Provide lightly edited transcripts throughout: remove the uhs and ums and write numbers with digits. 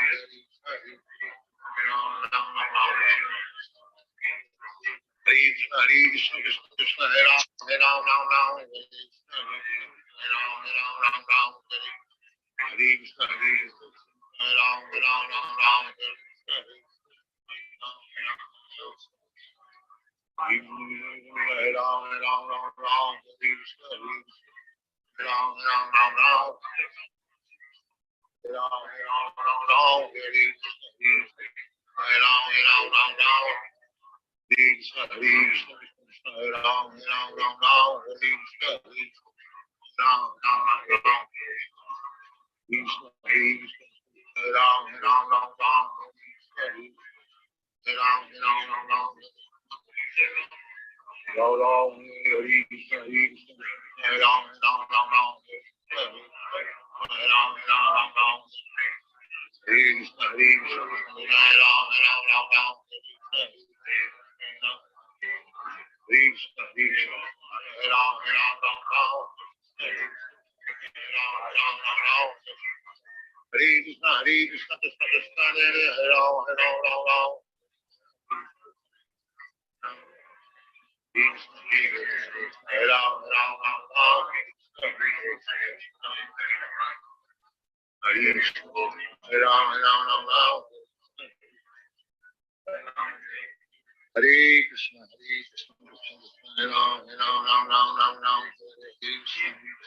Sit properly. Hare Krishna, Hare Krishna, Krishna Krishna, Hare Ram, Hare Ram, Ram Ram, Hare Hare, Krishna, Hare Krishna, Hare Ram, Hare Krishna, Hare Krishna, Krishna Krishna, Hare Ram, Hare Ram, Ram Ram, Hare Krishna, Hare Krishna, Hare Ram, Hare Ram, Ram Ram,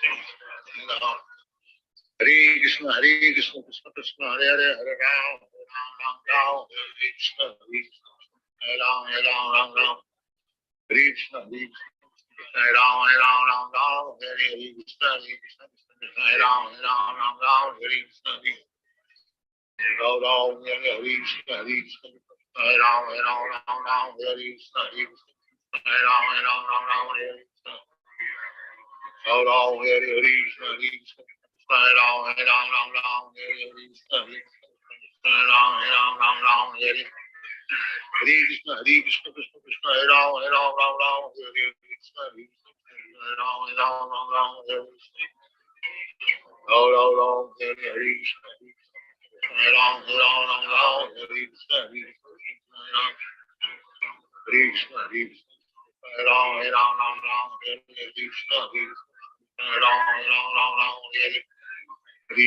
Hare Krishna, Hare Krishna, Krishna Krishna, Hare Ram, Hare Ram, Ram Ram, Hare Krishna, Hare Krishna, Hare Krishna, Krishna Krishna, Hare Ram, Hare Ram, Ram Ram, Hare Krishna, Hare Krishna, Hare Ram, Hare Ram, Ram Ram, Hare Krishna, Hare Ram, Hare Krishna, Hare Krishna, Hare Ram, Hare Ram, Ram Ram, Hare Krishna, Hare Ram, Hare Ram, Ram Ram, Hare Krishna, Hare Krishna, Krishna Krishna, Hare Hare, Hare Ram, Hare Ram, Ram Ram, Hare Krishna, Hare Krishna, Hare Krishna, Hare Ram, Hare Ram, Ram Ram, Hare Krishna, Hare Ram, Hare Ram, Ram Ram, Hare Krishna, Hare Krishna, Hare Ram, Hare Ram, Ram Ram, Hare Krishna, Hare Krishna, Hare Ram, Hare Ram, Ram Ram, Hare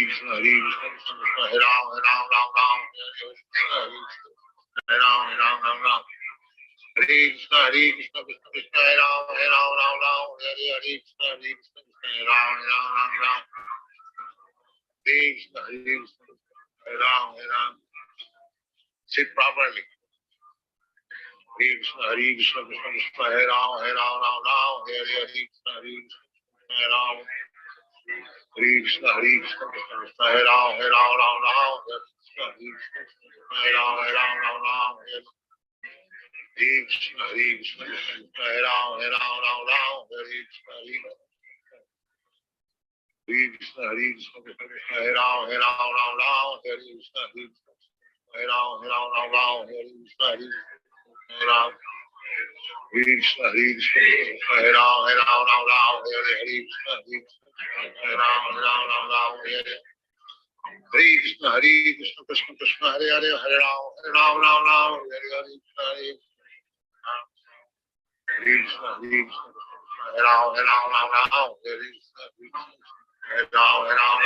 Krishna, Hare Krishna, Hare Ram, Hare Ram, Ram Ram, Hare Krishna, Hare Ram, Hare Ram, Ram Ram, Hare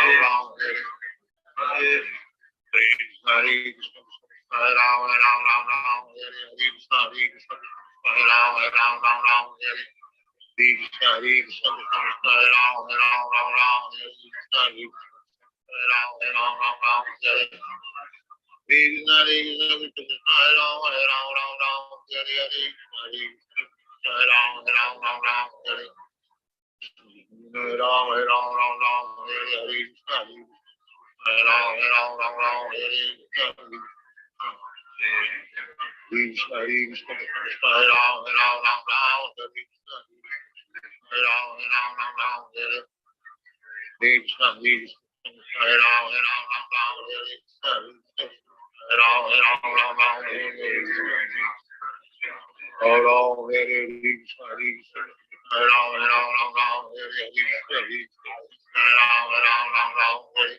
Krishna, Hare Krishna, Hare Ram, Hare Ram, Ram Ram, Hare Krishna, Hare Ram, Hare Ram, Ram Ram, Hare Hare Ram, Hare Ram, Ram Ram, Hare Krishna, Hare Ram, Hare Ram, Ram Ram, Hare Krishna, Krishna, Hare Krishna, Krishna, Hare Ram, Hare Ram, Ram Ram, Hare Krishna, Hare Ram, Hare Ram, Ram Ram, Hare Krishna, Hare Krishna, Hare Ram, Hare Ram, Ram Ram, Hare Krishna, Hare Ram, Hare Ram, Ram Ram, Hare Krishna, Hare Ram, Hare Krishna, Hare Krishna, Hare Ram, Hare Ram, Ram Ram, Hare Krishna, Hare Ram, Hare Ram, Ram Ram, Hare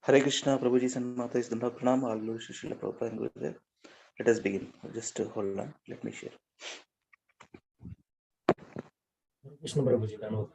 Hare Krishna, Prabhuji and Mata is Danda Pranam, all Guru Srila Prabhupada and Gurudev. Let us begin. Just hold on. Let me share. Krishna Prabhuji, Dhanwad.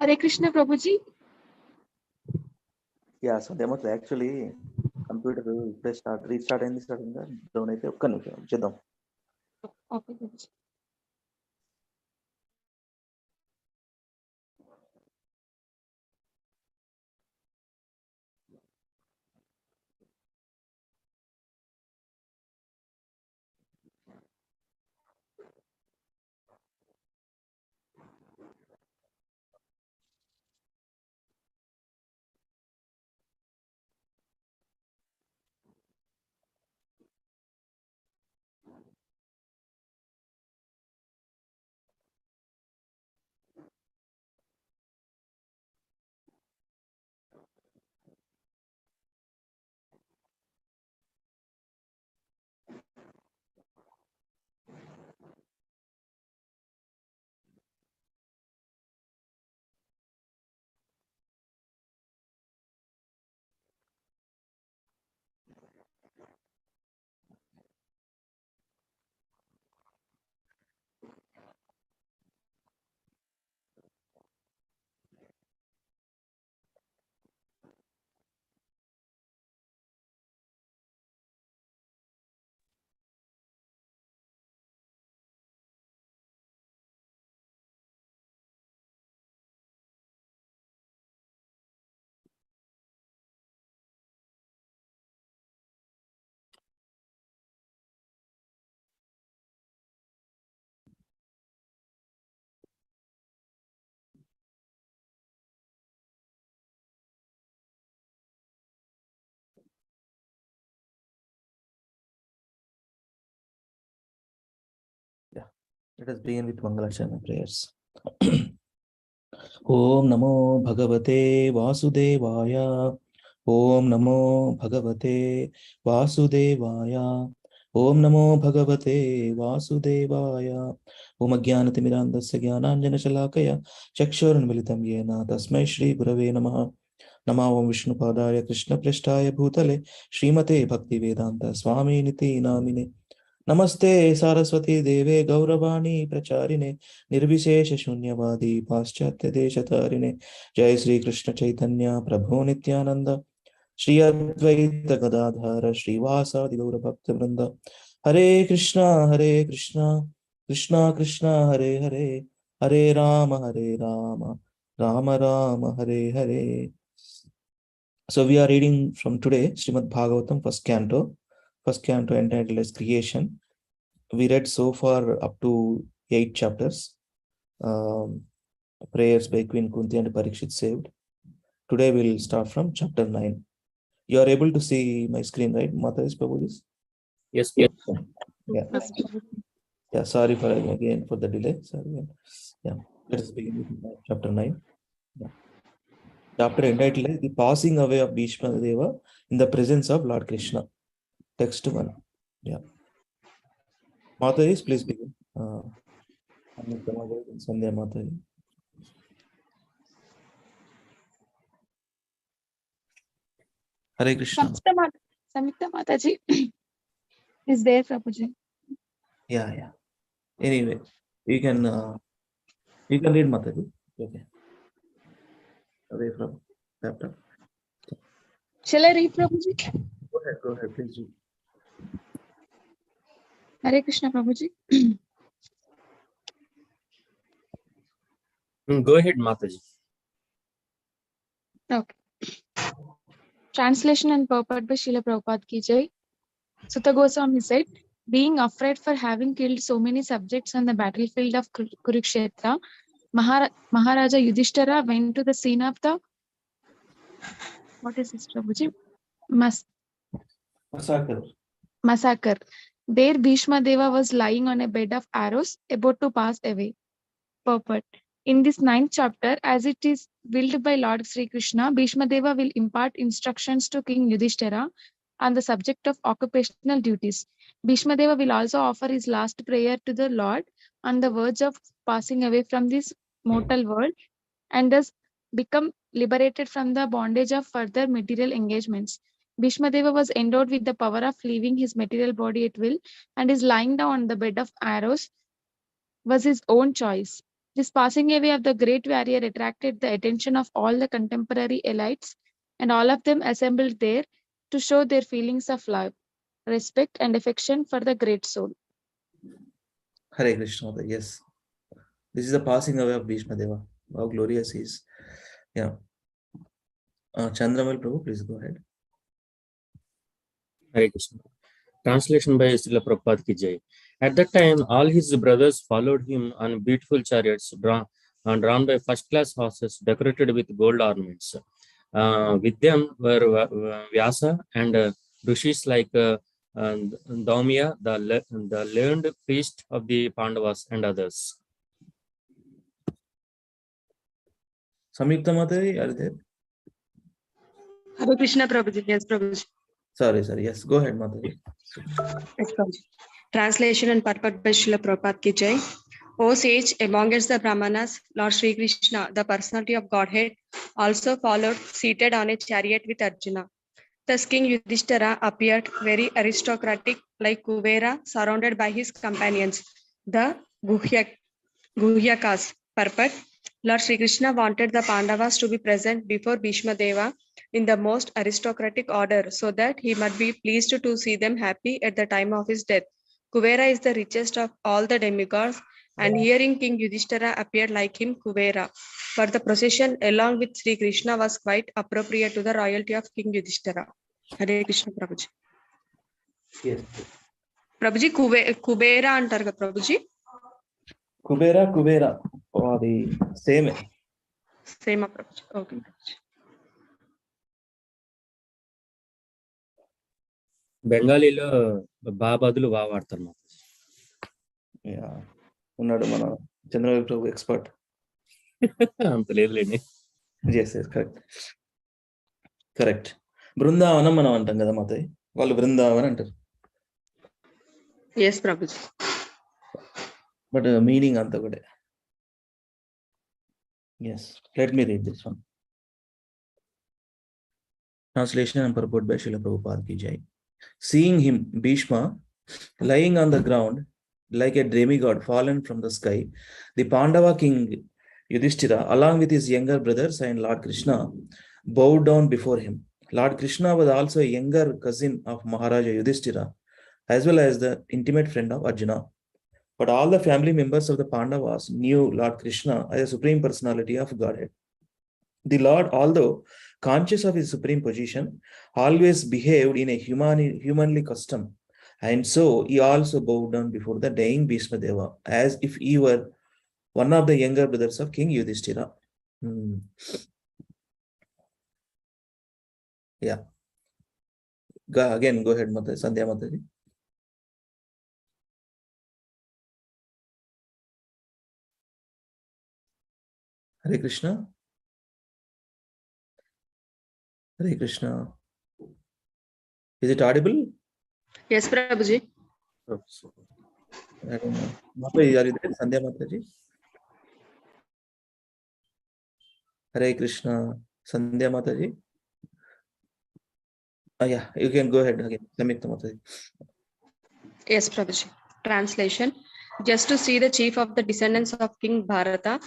Hare Krishna Prabhuji. Yeah, so they actually computer restart and starting the donate Chedam. Okay, Prabhuji. Let us begin with Mangalacharana prayers. Om Namo Bhagavate Vasudevaya. Om Namo Bhagavate Vasudevaya. Om Namo Bhagavate Vasudevaya. Om Ajnanatimirandasya Jnananjana Shalakaya Chakshurunmilitam Yena Tasmai Shri Gurave Namaha. Nama Om Vishnupadaya Krishna Prasthaya Bhutale Srimate Bhaktivedanta Swami Niti Namine. नमस्ते सारस्वती देवे गौरवाणी प्रचारिणे निर्विशेष शून्यवादी पाश्चात्य देशतारिणे जय श्री कृष्ण चैतन्य प्रभु नित्यानंद श्री अद्वैत गदाधर श्रीवासादि गौर भक्त वृंद हरे Krishna Krishna Krishna Hare Hare Hare Ram Ram Ram Hare Hare. So we are reading from today Srimad Bhagavatam first canto entitled as Creation. We read so far up to 8 chapters. Prayers by Queen Kunti and Parikshit saved. Today we'll start from chapter 9. You are able to see my screen, right, Mataji Prabhuji? Yes. Yeah. Yeah. Sorry for the delay. Sorry. Yeah. Let us begin with chapter 9. Yeah. Chapter entitled The Passing Away of Bhishma Deva in the Presence of Lord Krishna. Text 1. Yeah. Mataji, please begin. Sandhya Mataji. Hare Krishna. Samyukta Mataji is there, Prabhuji. Yeah. Anyway, you can read Mataji. Okay. Away from laptop. Shall I read, Prabhuji? Go ahead, please read. Hare Krishna, Prabhuji. Go ahead, Mataji. Okay. Translation and purport by Srila Prabhupada ki jai. Sutta Goswami said, being afraid for having killed so many subjects on the battlefield of Kurukshetra, Maharaja Yudhishthira went to the scene of the what is this, Prabhuji? Massacre. There Bhishma Deva was lying on a bed of arrows, about to pass away. Purport. In this 9th chapter, as it is willed by Lord Sri Krishna, Bhishma Deva will impart instructions to King Yudhishthira on the subject of occupational duties. Bhishma Deva will also offer his last prayer to the Lord on the verge of passing away from this mortal world and thus become liberated from the bondage of further material engagements. Bhishma Deva was endowed with the power of leaving his material body at will, and his lying down on the bed of arrows was his own choice. This passing away of the great warrior attracted the attention of all the contemporary elites, and all of them assembled there to show their feelings of love, respect, and affection for the great soul. Hare Krishna. Yes. This is the passing away of Bhishma Deva. How glorious he is. Yeah. Chandramal Prabhu, please go ahead. Hare Krishna. Translation by Srila Prabhupada ki jai. At that time, all his brothers followed him on beautiful chariots drawn by first-class horses decorated with gold ornaments. With them were Vyasa and rishis like Daumya, the learned priest of the Pandavas, and others. Samyukta Mataji, are you there? Hare Krishna, Prabhuji. Yes, Prabhuji. Sorry. Yes, go ahead, Mataji. Yes, Prabhuji. Translation and purport by Srila Prabhupada ki jai. O sage, amongst the Brahmanas, Lord Sri Krishna, the personality of Godhead, also followed seated on a chariot with Arjuna. Thus King Yudhishthira appeared very aristocratic like Kuvera, surrounded by his companions, the Guhyakas. Purport. Lord Sri Krishna wanted the Pandavas to be present before Bhishma Deva in the most aristocratic order, so that he might be pleased to see them happy at the time of his death. Kuvera is the richest of all the demigods, and hearing King Yudhishthira appeared like him, Kuvera, for the procession along with Sri Krishna was quite appropriate to the royalty of King Yudhishthira. Hare Krishna, Prabhuji. Yes. Prabhuji, Kubera antar ga Prabhuji? Kubera. Oh, the same. Same, Prabhuji. Okay. బెంగాలీలో బా బదులు బా వాడతారు. Yeah. ఉన్నాడు మన చంద్రబాబు ప్రభు expert. అంత లేదులేండి. Correct. Brindavanam మనం అంటాం కదా మాతయ్య, వాళ్ళు బృందావన్ అంటారు. ఎస్ ప్రభుజీ. బట్ మీనింగ్ అంతా కూడా. Yes, let me read this one. Translation and purport by Srila Prabhupada ki jai. Seeing him, Bhishma, lying on the ground like a demigod fallen from the sky, the Pandava king Yudhishthira, along with his younger brothers and Lord Krishna, bowed down before him. Lord Krishna was also a younger cousin of Maharaja Yudhishthira, as well as the intimate friend of Arjuna. But all the family members of the Pandavas knew Lord Krishna as a supreme personality of Godhead. The Lord, although conscious of his supreme position, always behaved in a humanly custom, and so he also bowed down before the dying Bhishma Deva, as if he were one of the younger brothers of King Yudhishthira. Yeah. Go ahead, Mata, Sandhya Mataji. Hare Krishna. Hare Krishna. Is it audible? Yes, Prabhuji. I don't know. Mata, are you there? Sandhya Mataji. Hare Krishna. Sandhya Mataji. Yeah, you can go ahead again. Samyukta Mataji. Yes, Prabhuji. Translation. Just to see the chief of the descendants of King Bharata,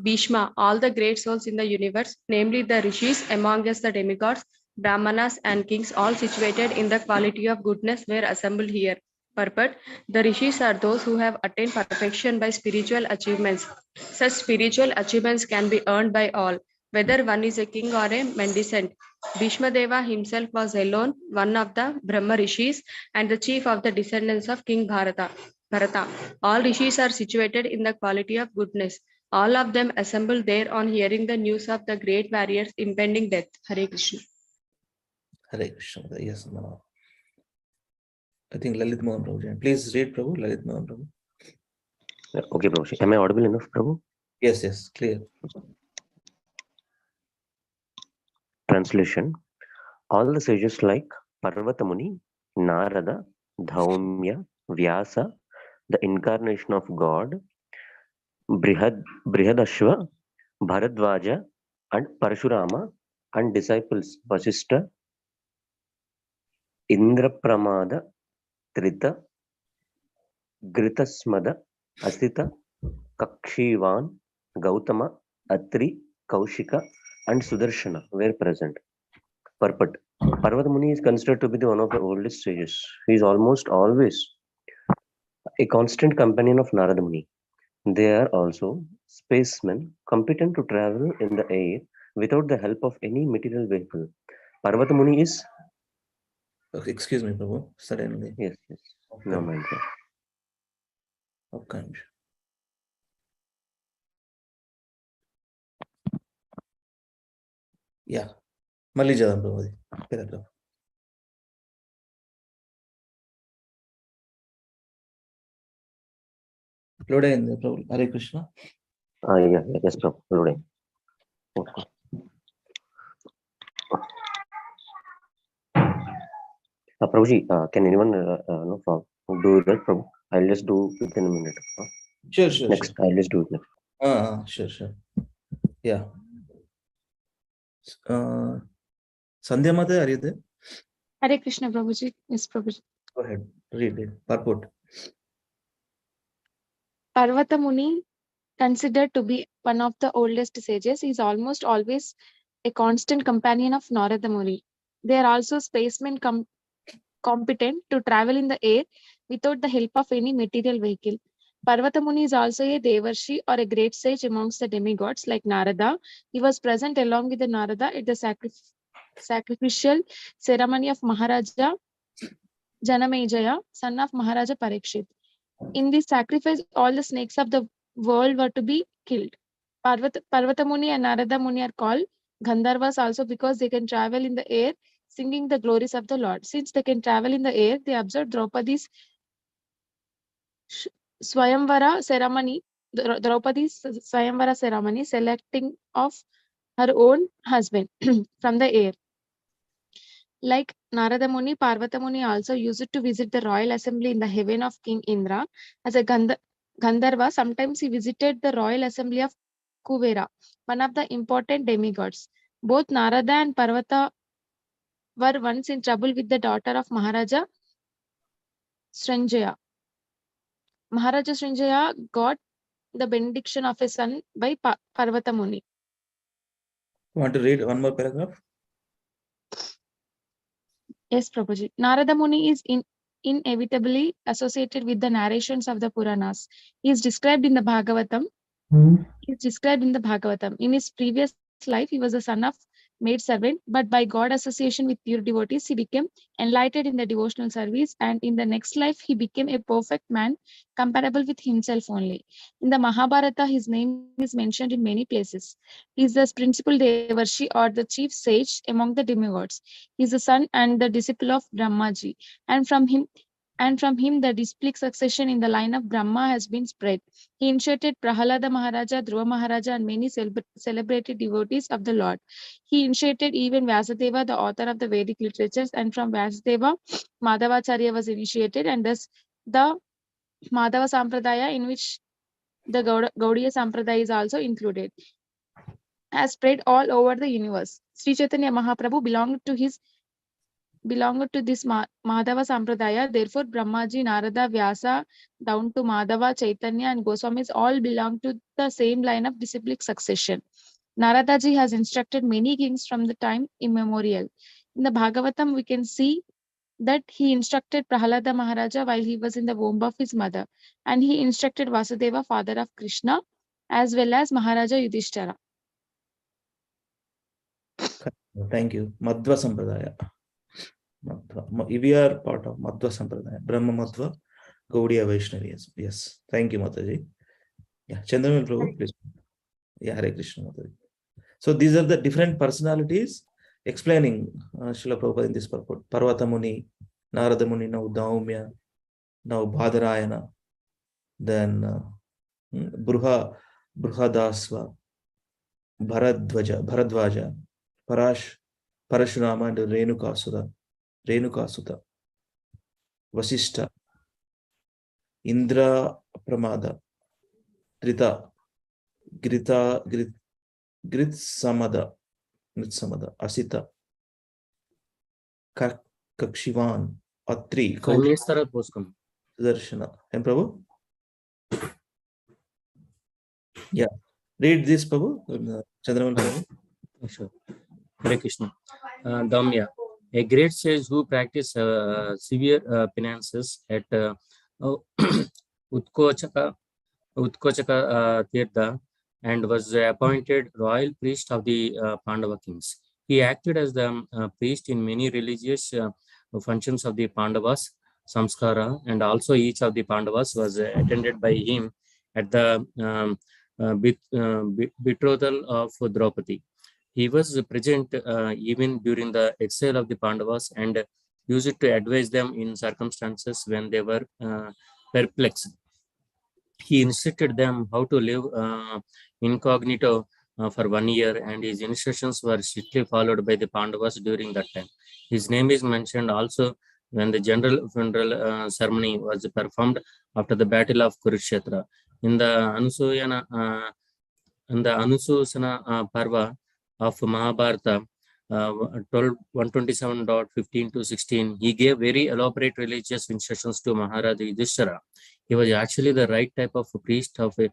Bhishma, all the great souls in the universe, namely the rishis, among us the demigods, brahmanas and kings, all situated in the quality of goodness, were assembled here. Purport. The rishis are those who have attained perfection by spiritual achievements. Such spiritual achievements can be earned by all, whether one is a king or a mendicant. Bhishma Deva himself was alone one of the Brahma rishis and the chief of the descendants of King Bharata. All rishis are situated in the quality of goodness. All of them assembled there on hearing the news of the great warrior's impending death. Hare Krishna. Hare Krishna. Yes, Mama. I think Lalit Mohan Prabhu. Please read, Prabhu. Lalit Mohan Prabhu. Okay, Prabhu. Am I audible enough, Prabhu? Yes, clear. Translation. All the sages like Parvata Muni, Narada, Dhaumya, Vyasa, the incarnation of God, Brihadashva, Bharadwaja, and Parashurama, and disciples Vasishta, Indrapramada, Trita, Gritasmada, Asita, Kakshivan, Gautama, Atri, Kaushika, and Sudarshana were present. Purport. Parvata Muni is considered to be one of the oldest sages. He is almost always a constant companion of Narada Muni. They are also spacemen competent to travel in the air without the help of any material vehicle. Parvata Muni is... Okay, excuse me, Prabhu. Suddenly. Yes. Okay. No mind. Okay. Yeah. మళ్ళీ చదవం ప్రభు అది paragraph. Load అయింది ప్రభు. Hare Krishna. Yes, Prabhu. Loading. Okay. Prabhuji, can anyone do that, Prabhu? I'll just do within a minute. Sure. Next, sure. I'll just do it next. Sure. Yeah. Sandhya Mata, are you there? Hare Krishna, Prabhuji. Yes, Prabhuji. Go ahead. Read it. Purport. Parvata Muni, considered to be one of the oldest sages, is almost always a constant companion of Narada Muni. They are also spacemen competent to travel in the air without the help of any material vehicle. Parvata Muni is also a Devarshi or a great sage amongst the demigods like Narada. He was present along with the Narada at the sacrificial ceremony of Maharaja Janamejaya, son of Maharaja Parikshit. In this sacrifice, all the snakes of the world were to be killed. Parvata Muni and Narada Muni are called Gandharvas also because they can travel in the air singing the glories of the Lord. Since they can travel in the air, they observed Draupadi's Swayamvara ceremony, Draupadi's Swayamvara ceremony, selecting of her own husband from the air. Like Narada Muni, Parvata Muni also used to visit the royal assembly in the heaven of King Indra as a Gandharva. Sometimes he visited the royal assembly of Kuvera, one of the important demigods. Both Narada and Parvata were once in trouble with the daughter of Maharaja Sranjaya. Maharaja Sranjaya got the benediction of a son by Parvata Muni. Want to read one more paragraph? Yes, Prabhuji. Narada Muni is inevitably associated with the narrations of the Puranas. He is described in the Bhagavatam. In his previous life, he was the son of maid servant, but by God association with pure devotees, he became enlightened in the devotional service, and in the next life, he became a perfect man, comparable with himself only. In the Mahabharata, his name is mentioned in many places. He is the principal Devarshi or the chief sage among the demigods. He is the son and the disciple of Brahmaji, and from him the disciplic succession in the line of Brahma has been spread. He initiated Prahalada Maharaja, Dhruva Maharaja, and many celebrated devotees of the Lord. He initiated even Vyasadeva, the author of the Vedic literatures, and from Vyasadeva, Madhavacharya was initiated, and thus the Madhava Sampradaya, in which the Gaudiya Sampradaya is also included, has spread all over the universe. Sri Chaitanya Mahaprabhu belonged to this Madhava Sampradaya. Therefore, Brahmaji, Narada, Vyasa, down to Madhava, Chaitanya, and Goswamis all belong to the same line of disciplic succession. Naradaji has instructed many kings from the time immemorial. In the Bhagavatam, we can see that he instructed Prahalada Maharaja while he was in the womb of his mother, and he instructed Vasudeva, father of Krishna, as well as Maharaja Yudhishthira. Thank you. Madhva Sampradaya. We are part of Madhva Sampradaya. Brahma Madhva, Gaudiya Vaishnavis. Yes. Thank you, Mataji. Yeah. Chandramal Prabhu, please. Yeah, Hare Krishna, Mataji. So these are the different personalities explaining Srila Prabhupada in this purport. Parvata Muni, Narada Muni, now Daumya, now Bhadarayana, then Bruhadasva, Bharadvaja, Parashurama, and Renukasuta, Vasishta, Indra Pramada, Grita, Gritsamada, Asita, Kakshivan, Atri, Sudarshana. And Prabhu? Yeah. Read this, Prabhu. Chandramal Prabhu. Sure. Hare Krishna. Damya, a great sage who practiced severe penances at Utkochaka Tirtha and was appointed royal priest of the Pandava kings. He acted as the priest in many religious functions of the Pandavas, Samskara, and also each of the Pandavas was attended by him at the betrothal of Draupadi. He was present even during the exile of the Pandavas and used to advise them in circumstances when they were perplexed. He instructed them how to live incognito for 1 year, and his instructions were strictly followed by the Pandavas during that time. His name is mentioned also when the general funeral ceremony was performed after the battle of Kurukshetra. In the Anususana Parva of Mahabharata, 127.15 to 16, he gave very elaborate religious instructions to Maharaja Yudhishthira. He was actually the right type of priest of a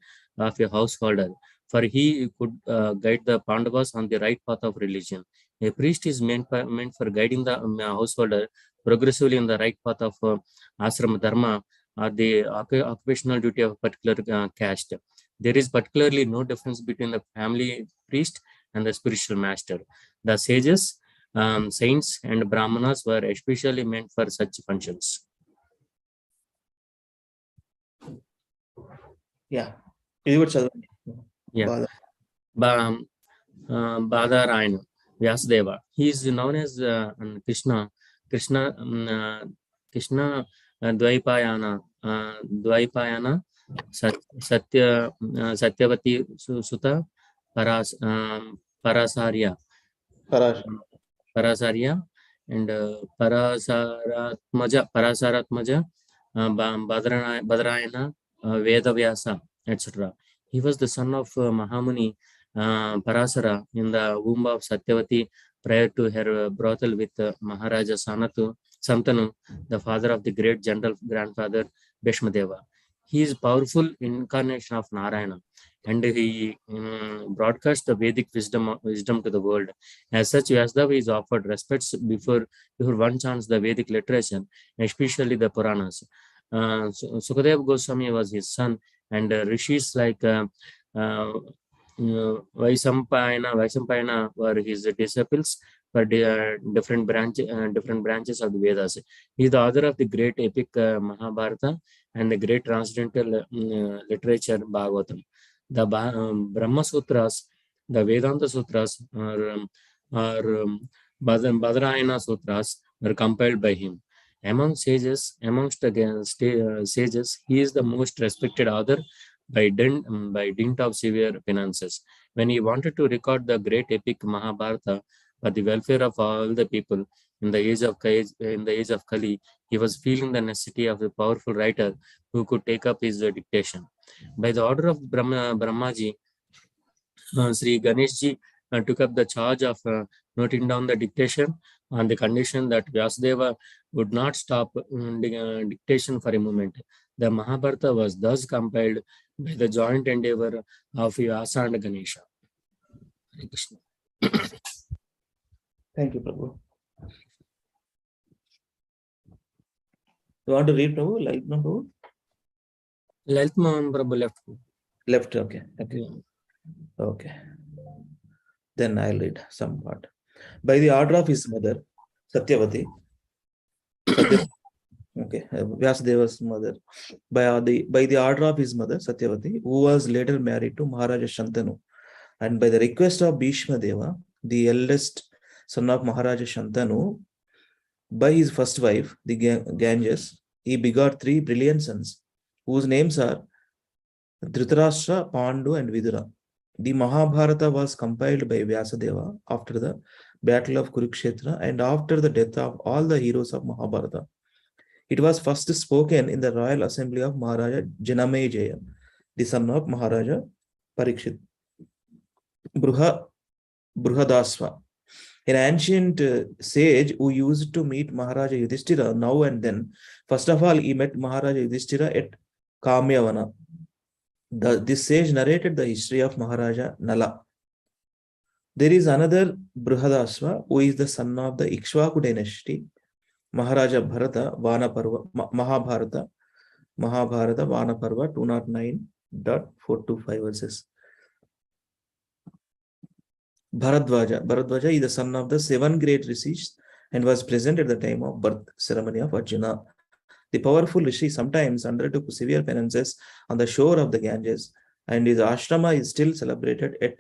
householder, for he could guide the Pandavas on the right path of religion. A priest is meant for guiding the householder progressively in the right path of ashrama dharma or the occupational duty of a particular caste. There is particularly no difference between the family priest and the spiritual master. The sages, saints, and brahmanas were especially meant for such functions. Yeah. Yeah. Badarayana, Vyasadeva. He is known as Krishna Dvaipayana Satyavati Suta Parasarya and Parasaratmaja Badrayana Vedavyasa, etc. He was the son of Mahamuni Parasara in the womb of Satyavati prior to her brothel with Maharaja Santanu, the father of the great general grandfather Bhishmadeva. He is powerful incarnation of Narayana, and he broadcast the Vedic wisdom to the world. As such, Vyasdeva is offered respects before one chants the Vedic literature, especially the Puranas. Sukadeva Goswami was his son, and rishis like Vaisampayana were his disciples for different branches of the Vedas. He is the author of the great epic Mahabharata and the great transcendental literature Bhagavatam. The Brahma Sutras, the Vedanta Sutras, or Badrayana Sutras were compiled by him. Amongst the sages, he is the most respected author by dint of severe penances. When he wanted to record the great epic Mahabharata for the welfare of all the people in the age of Kali, he was feeling the necessity of a powerful writer who could take up his dictation. By the order of Brahmaji, Sri Ganeshji took up the charge of noting down the dictation on the condition that Vyasdeva would not stop dictation for a moment. The Mahabharata was thus compiled by the joint endeavor of Vyasa and Ganesha. Hare Krishna. Thank you, Prabhu. You want to read, Prabhu? Light, no, Prabhu? Lalit Mohan Prabhu left. Left, okay. Okay. Yeah. Okay. Then I'll read some part. By the order of his mother, Satyavati, okay, Vyasadeva's mother. By the order of his mother, Satyavati, who was later married to Maharaja Shantanu, and by the request of Bhishma Deva, the eldest son of Maharaja Shantanu, by his first wife, the Ganges, he begot 3 brilliant sons, whose names are Dhritarashtra, Pandu, and Vidura. The Mahabharata was compiled by Vyasadeva after the battle of Kurukshetra and after the death of all the heroes of Mahabharata. It was first spoken in the royal assembly of Maharaja Janamejaya, the son of Maharaja Parikshit. Bruhadasva, an ancient sage who used to meet Maharaja Yudhishthira now and then. First of all, he met Maharaja Yudhishthira at Kamyavana. This sage narrated the history of Maharaja Nala. There is another Bruhadasva who is the son of the Ikshvaku dynasty, Maharaja Bharata Vanaparva, Mahabharata Vanaparva 209.425 verses. Bharadwaja is the son of the 7 great rishis and was present at the time of birth ceremony of Arjuna. The powerful rishi sometimes undertook severe penances on the shore of the Ganges, and his ashrama is still celebrated at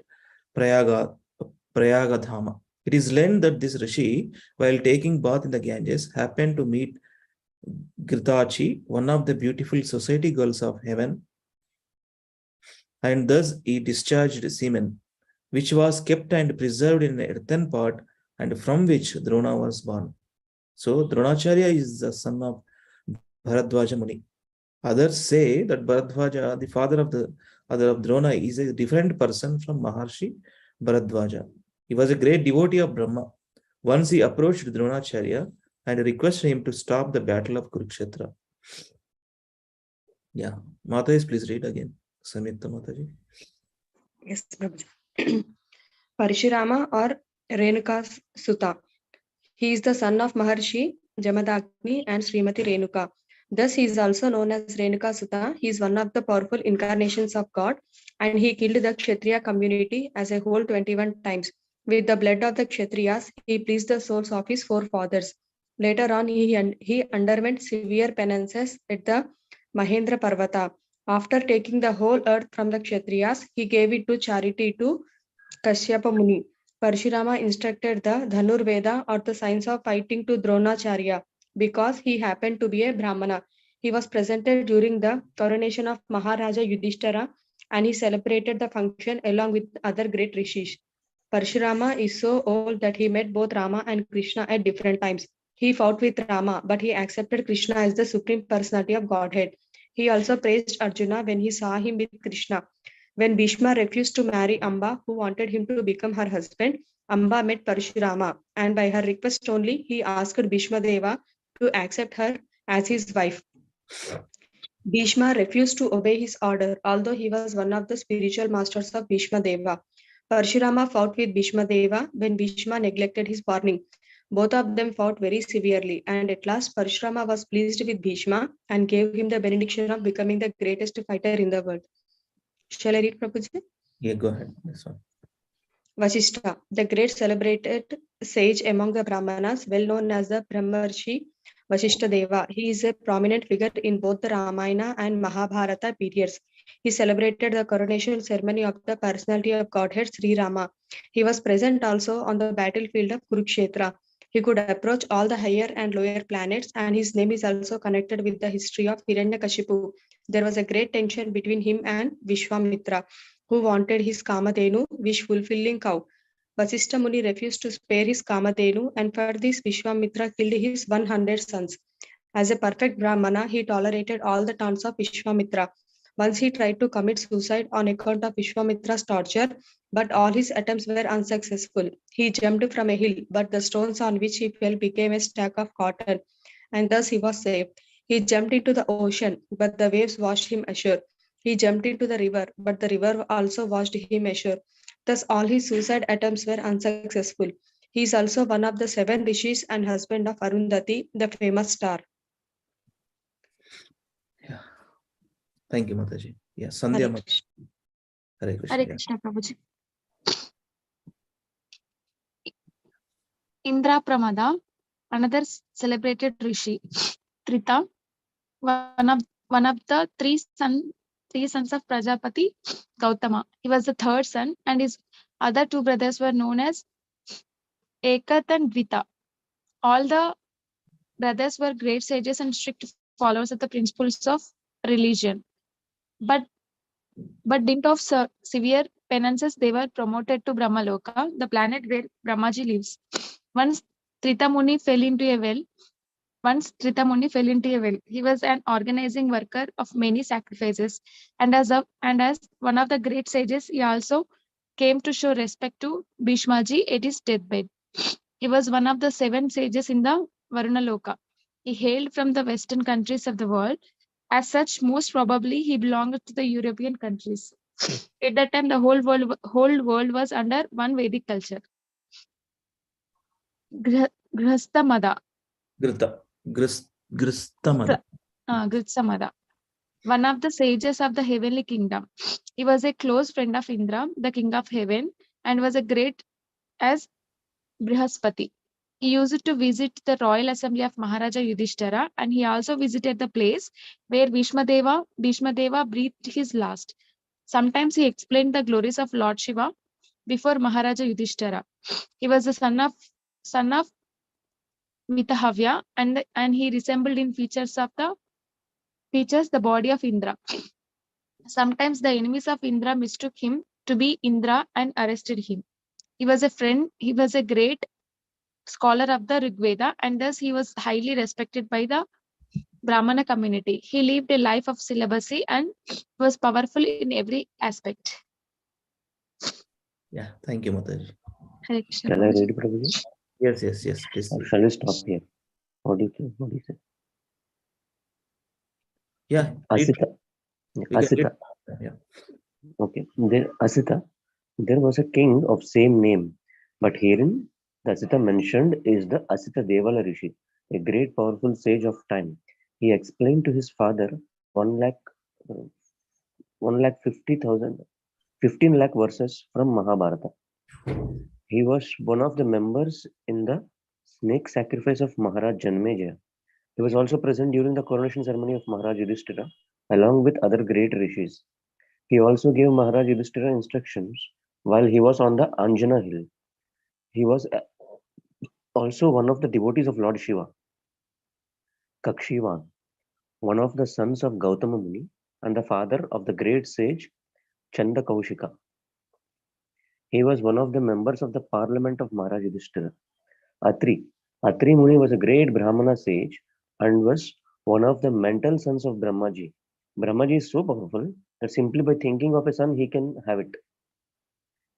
Prayagadhama. It is learned that this rishi, while taking bath in the Ganges, happened to meet Gritachi, one of the beautiful society girls of heaven, and thus he discharged semen, which was kept and preserved in an earthen pot, and from which Drona was born. So Dronacharya is the son of Bharadwaja Muni. Others say that Bharadwaja, the father of Drona, is a different person from Maharshi Bharadwaja. He was a great devotee of Brahma. Once he approached Dronacharya and requested him to stop the battle of Kurukshetra. Yeah, Mataji, please read again. Samyukta Mataji. Yes, Prabhuji. Parashurama or Renuka's Sutta. He is the son of Maharshi Jamadagni and Srimati Renuka. Thus, he is also known as Renuka Sutta. He is one of the powerful incarnations of God, and he killed the Kshatriya community as a whole 21 times. With the blood of the Kshatriyas, he pleased the souls of his forefathers. Later on, he underwent severe penances at the Mahendra Parvata. After taking the whole earth from the Kshatriyas, he gave it to charity to Kashyapa Muni. Parashurama instructed the Dhanurveda or the science of fighting to Dronacharya because he happened to be a Brahmana. He was presented during the coronation of Maharaja Yudhishthira, and he celebrated the function along with other great rishis. Parshurama is so old that he met both Rama and Krishna at different times. He fought with Rama, but he accepted Krishna as the supreme personality of Godhead. He also praised Arjuna when he saw him with Krishna. When Bhishma refused to marry Amba, who wanted him to become her husband, Amba met Parshurama, and by her request only, he asked Bhishma Deva to accept her as his wife. Bhishma refused to obey his order, although he was one of the spiritual masters of Bhishma Deva. Parshurama fought with Bhishma Deva when Bhishma neglected his warning. Both of them fought very severely, and at last Parshurama was pleased with Bhishma and gave him the benediction of becoming the greatest fighter in the world. Shall I read, Prabhuji? Yeah, go ahead. This one. Vasishtha, the great celebrated sage among the Brahmanas, well known as the Brahmarshi Vasishtha Deva. He is a prominent figure in both the Ramayana and Mahabharata periods. He celebrated the coronation ceremony of the personality of Godhead Sri Rama. He was present also on the battlefield of Kurukshetra. He could approach all the higher and lower planets, and his name is also connected with the history of Hiranyakashipu. There was a great tension between him and Vishwamitra, who wanted his Kamadhenu, wish-fulfilling cow. Vasishtha Muni refused to spare his Kamadhenu, and for this Vishwamitra killed his 100 sons. As a perfect Brahmana, he tolerated all the taunts of Vishwamitra. Once he tried to commit suicide on account of Vishwamitra's torture, but all his attempts were unsuccessful. He jumped from a hill, but the stones on which he fell became a stack of cotton, and thus he was saved. He jumped into the ocean, but the waves washed him ashore. He jumped into the river, but the river also washed him ashore. Thus all his suicide attempts were unsuccessful. He is also one of the 7 rishis and husband of Arundhati, the famous star. Yeah. Thank you, Mataji. Yeah, Sandhya Hare Mataji. Hare Krishna. Hare Yeah. Krishna, Prabhuji. Indra Pramada, another celebrated rishi. Trita, one of the three sons of Prajapati Gautama. He was the third son, and his other 2 brothers were known as Ekat and Dvita. All the brothers were great sages and strict followers of the principles of religion. But dint of severe penances, they were promoted to Brahmaloka, the planet where Brahmaji lives. Once Trita Muni fell into a well. He was an organizing worker of many sacrifices, and as one of the great sages, he also came to show respect to Bhishmaji at his deathbed. He was one of the 7 sages in the Varunaloka. He hailed from the western countries of the world. As such, most probably he belonged to the European countries. At that time, the whole world was under one Vedic culture. Grihasthamada. Gristamada. Grihasthamada, one of the sages of the heavenly kingdom. He was a close friend of Indra, the king of heaven, and was a great as Brihaspati. He used to visit the royal assembly of Maharaja Yudhishthira, and he also visited the place where Bhishma Deva breathed his last. Sometimes he explained the glories of Lord Shiva before Maharaja Yudhishthira. He was the son of Mitahavya, and he resembled in features the body of Indra. Sometimes the enemies of Indra mistook him to be Indra and arrested him. He was a great scholar of the Rig Veda, and thus he was highly respected by the Brahmana community. He lived a life of celibacy and was powerful in every aspect. Yeah, thank you, Mataji. Hare Krishna, Shall I Prabhuji. read, Prabhuji? Yes, please. Or shall we stop here? What do you say? Yeah. Asita. You can Asita. read. Yeah. Okay. Asita, there was a king of same name, but herein the Asita mentioned is the Asita Devala Rishi, a great powerful sage of time. He explained to his father 15 lakh verses from Mahabharata. He was one of the members in the snake sacrifice of Maharaj Janmeja. He was also present during the coronation ceremony of Maharaj Yudhishthira, along with other great rishis. He also gave Maharaj Yudhishthira instructions while he was on the Anjana hill. He was also one of the devotees of Lord Shiva. Kakshivan. one of the sons of Gautama Muni and the father of the great sage Chanda Kaushika. He was one of the members of the parliament of Maharaj Yudhishthira. Atri Muni was a great Brahmana sage and was one of the mental sons of Brahmaji. Brahmaji is so powerful that simply by thinking of a son, he can have it.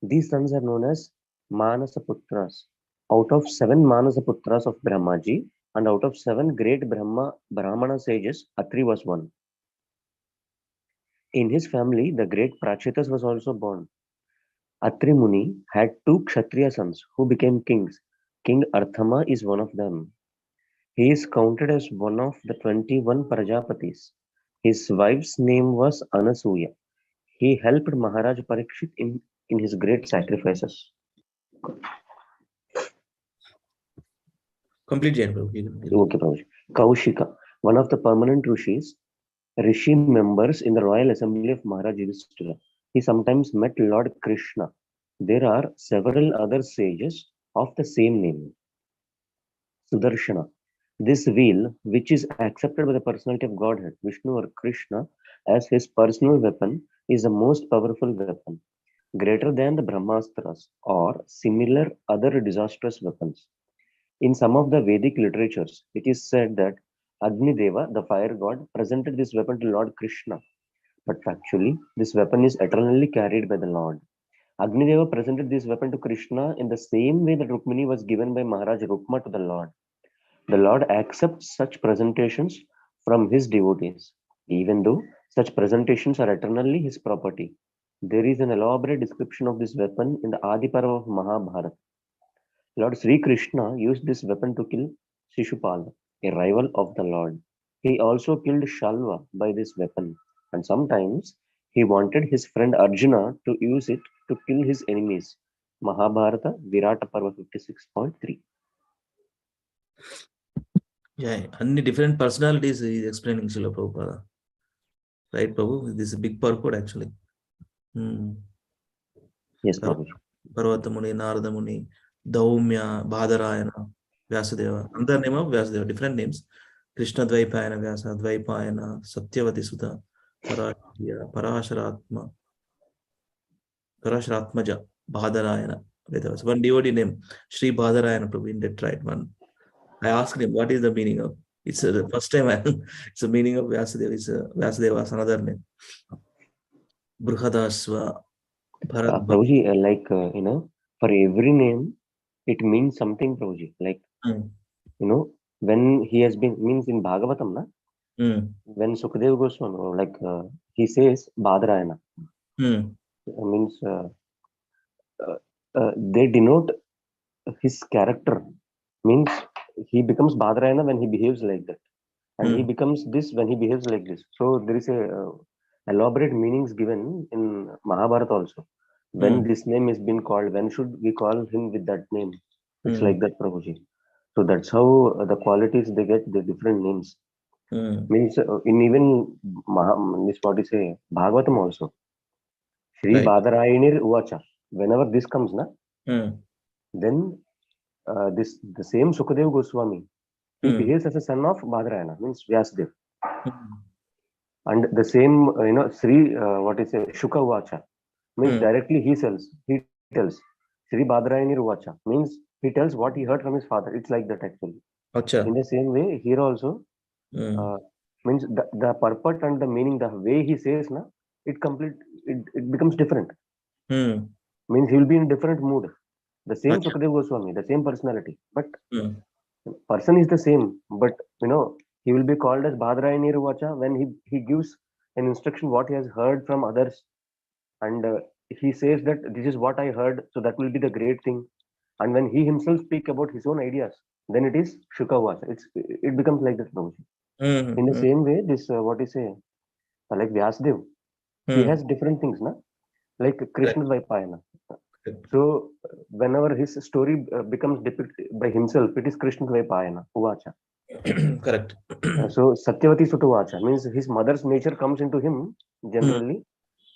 These sons are known as Manasaputras. Out of 7 Manasaputras of Brahmaji and out of 7 great Brahmana sages, Atri was one. In his family, the great Prachitas was also born. Atri Muni had 2 Kshatriya sons who became kings. King Arthama is one of them. He is counted as one of the 21 Prajapatis. His wife's name was Anasuya. He helped Maharaj Parikshit in his great sacrifices. Complete Jain, Prabhu. Okay, Prabhu. Kaushika, one of the permanent Rishi members in the royal assembly of Maharaj Yudhishthira. He sometimes met Lord Krishna. There are several other sages of the same name. Sudarshana. This wheel, which is accepted by the personality of Godhead, Vishnu or Krishna, as his personal weapon, is the most powerful weapon, greater than the Brahmastras or similar other disastrous weapons. In some of the Vedic literatures, it is said that Agni Deva, the fire god, presented this weapon to Lord Krishna. But factually, this weapon is eternally carried by the Lord. Agni Deva presented this weapon to Krishna in the same way that Rukmini was given by Maharaj Rukma to the Lord. The Lord accepts such presentations from his devotees, even though such presentations are eternally his property. There is an elaborate description of this weapon in the Adiparva of Mahabharata. Lord Sri Krishna used this weapon to kill Shishupala, a rival of the Lord. He also killed Shalva by this weapon, and sometimes he wanted his friend Arjuna to use it to kill his enemies. Mahabharata, Virata Parva 56.3. Yeah, and different personalities he is explaining Srila Prabhupada. Right, Prabhu? This is a big purport actually. Yes, Prabhu. Parvata Muni, Narada Muni, Daumya, Bhadarayana, Vyasadeva. Another name of Vyasadeva, different names. Krishna Dvaipayana Vyasa, Dvaipayana, Satyavati Sutta, Parasharatmaja, Bhadarayana. There was one devotee name, Sri Bhadarayana Prabhu in that right one. I asked him, what is the meaning of? It's the first time it's the meaning of Vyasadeva. It's Vyasadeva is another name. Bruhadasva, Prabhuji, for every name, it means something, Prabhuji. Like, when he has been, means in Bhagavatam, na? When Sukadeva Goswami, he says Bhadarayana. Means they denote his character. Means he becomes Bhadarayana when he behaves like that. And he becomes this when he behaves like this. So there is a elaborate meanings given in Mahabharata also. When this name is being called, when should we call him with that name? It's like that, Prabhuji. So that's how the qualities they get the different names. Means in even Bhagavatam also. Shri Badarayinir Uvacha. Whenever this comes, then the same Sukadeva Goswami, he behaves as a son of Badarayana, means Vyasadeva. And the same, Sri, Shuka Uvacha, means directly he tells Sri Badarayinir Uvacha, means he tells what he heard from his father. It's like that actually. In the same way, here also, means the purport and the meaning, the way he says, it becomes different. Means he will be in different mood. The same Sukadeva Goswami, the same personality, but person is the same. But he will be called as Bhadrayani Ruvacha when he gives an instruction what he has heard from others, and he says that this is what I heard, so that will be the great thing. And when he himself speak about his own ideas, then it is Shukavacha. It becomes like that. In the same way, this like Vyasdev, he has different things, like Krishna Dvaipayana. So whenever his story becomes depicted by himself, it is Krishna Dvaipayana Uvacha. Correct. So Satyavati Sutavacha means his mother's nature comes into him generally.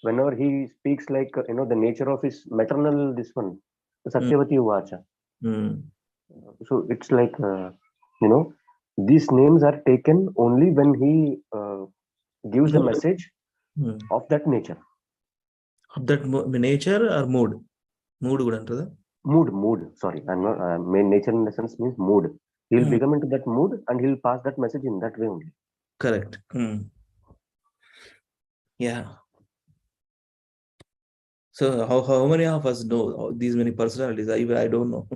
Whenever he speaks like the nature of his maternal Satyavati Uvacha. So it's like These names are taken only when he gives the Mood. message of that nature. Of that nature or mood? Mood good antada? Mood. Sorry, I'm not. Main nature in the sense means mood. He'll become into that mood and he'll pass that message in that way only. Correct. Yeah. So how many of us know these many personalities? I don't know.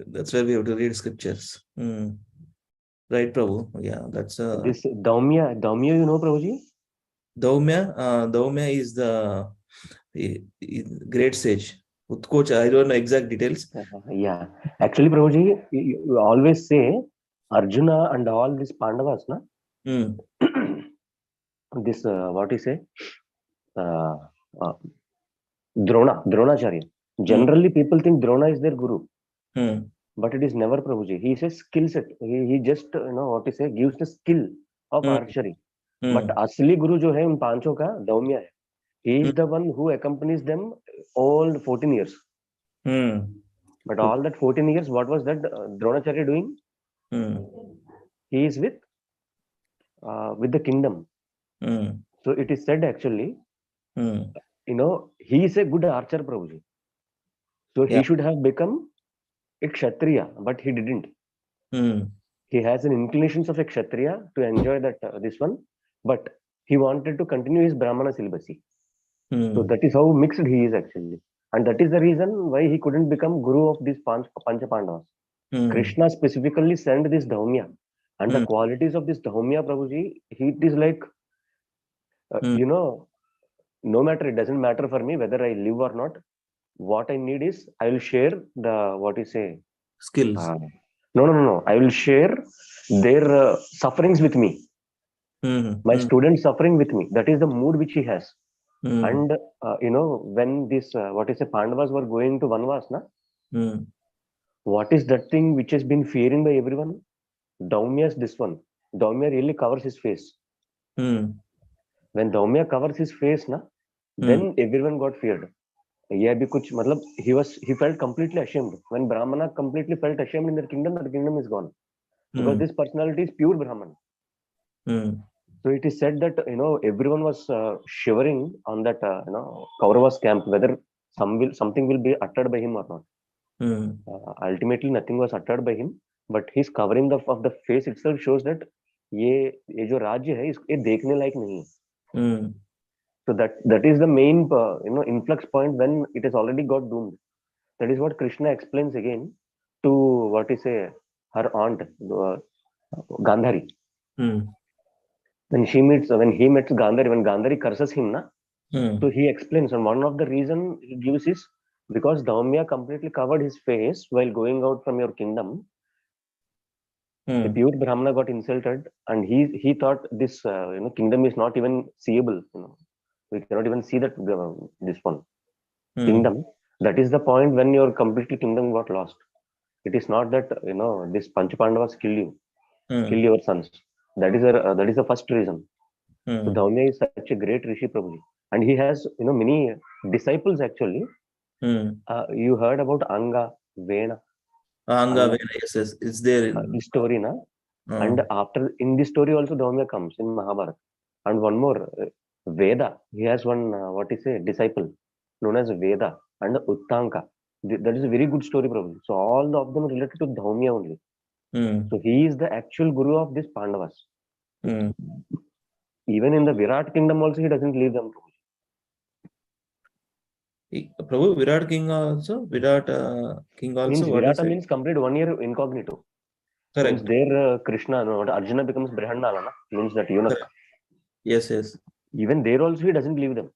That's where we have to read scriptures. Right, Prabhu? Yeah, that's This Daumya, you know, Prabhuji? Daumya is the great sage. Utkoch, I don't know exact details. Yeah. Actually, Prabhuji, you always say Arjuna and all these Pandavas, na? This, what you say? Dronacharya. Generally, people think Drona is their guru. But it is never Prabhuji. He says skill set. He just, what you say, gives the skill of archery. But Asli Guru jo hai, un pancho ka, Daumya hai. He is the one who accompanies them all 14 years. But all that 14 years, what was that Dronacharya doing? He is with the kingdom. So it is said actually, he is a good archer, Prabhuji. So he should have become a Kshatriya, but he didn't. He has an inclinations of a Kshatriya to enjoy that this one, but he wanted to continue his Brahmana celibacy. So that is how mixed he is actually. And that is the reason why he couldn't become guru of these Pancha Pandavas. Krishna specifically sent this Daumya. And the qualities of this Daumya, Prabhuji, it is like, no matter, it doesn't matter for me whether I live or not. What I need is, I will share the, what you say? Skills. No. I will share their sufferings with me. My students suffering with me. That is the mood which he has. And, when this, what is a Pandavas were going to Vanvas, na? What is that thing which has been fearing by everyone? Daumya's this one. Daumya really covers his face. When Daumya covers his face, na, then everyone got feared. Yeah, because he felt completely ashamed. When Brahmana completely felt ashamed in their kingdom, the kingdom is gone. Because this personality is pure Brahman. So it is said that everyone was shivering on that Kaurava's camp, whether something will be uttered by him or not. Ultimately, nothing was uttered by him, but his covering of the face itself shows that ये जो राज्य है ये देखने लायक नहीं है. So that is the main influx point when it has already got doomed. That is what Krishna explains again to what is her aunt Gandhari. When he meets Gandhari, when Gandhari curses him, na, so he explains, and one of the reason he gives is because Daumya completely covered his face while going out from your kingdom. The pure Brahmana got insulted, and he thought this kingdom is not even seeable. We cannot even see that this one kingdom. That is the point when your completely kingdom got lost. It is not that this Pancha Pandavas kill your sons. That is the first reason. So Daumya is such a great Rishi Prabhuji, and he has many disciples actually. You heard about Anga Vena. Anga Vena, yes, it's there in the story, na. And after in this story also Daumya comes in Mahabharata. And one more, Veda. He has one disciple known as Veda and Uttanka. That is a very good story, probably. So all of them related to Daumya only. So he is the actual guru of this Pandavas. Even in the Virat kingdom also, he doesn't leave them. Prabhu, Virat king also? Means Virata means complete 1 year incognito. Correct. Means there Krishna, Arjuna becomes Brihandala, means that eunuch. Yes. Even there also he doesn't leave them.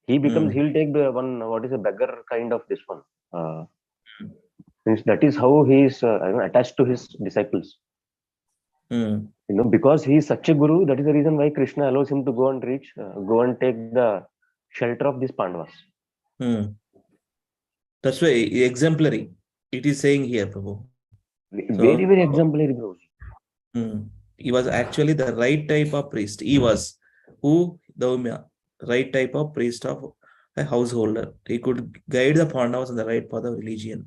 He becomes, he'll take the one, a beggar kind of this one. Means that is how he is attached to his disciples. Because he is such a guru, that is the reason why Krishna allows him to go and take the shelter of these Pandavas. That's why exemplary. It is saying here, Prabhu. Very, very exemplary, Prabhu. He was actually the right type of priest. He was Daumya, right type of priest of a householder. He could guide the Pandavas on the right path of religion.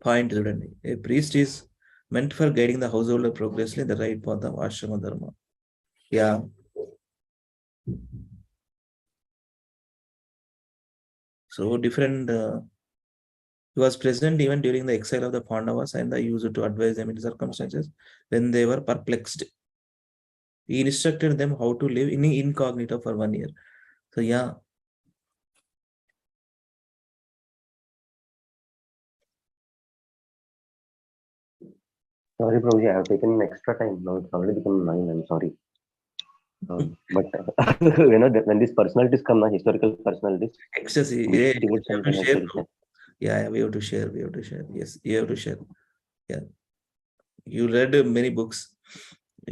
Point. A priest is meant for guiding the householder progressively in the right path of ashrama dharma. Yeah. So different. He was present even during the exile of the Pandavas and the used to advise them in circumstances when they were perplexed. He instructed them how to live in incognito for 1 year. So yeah. Sorry, Prabhuji, I have taken extra time. Now it's already become 9. I'm sorry. But when these personalities come, historical personalities, Ecstasy. we Yeah, should devote some time share. actually. Yeah, we have to share. We have to share. Yes, you have to share. Yeah. You read many books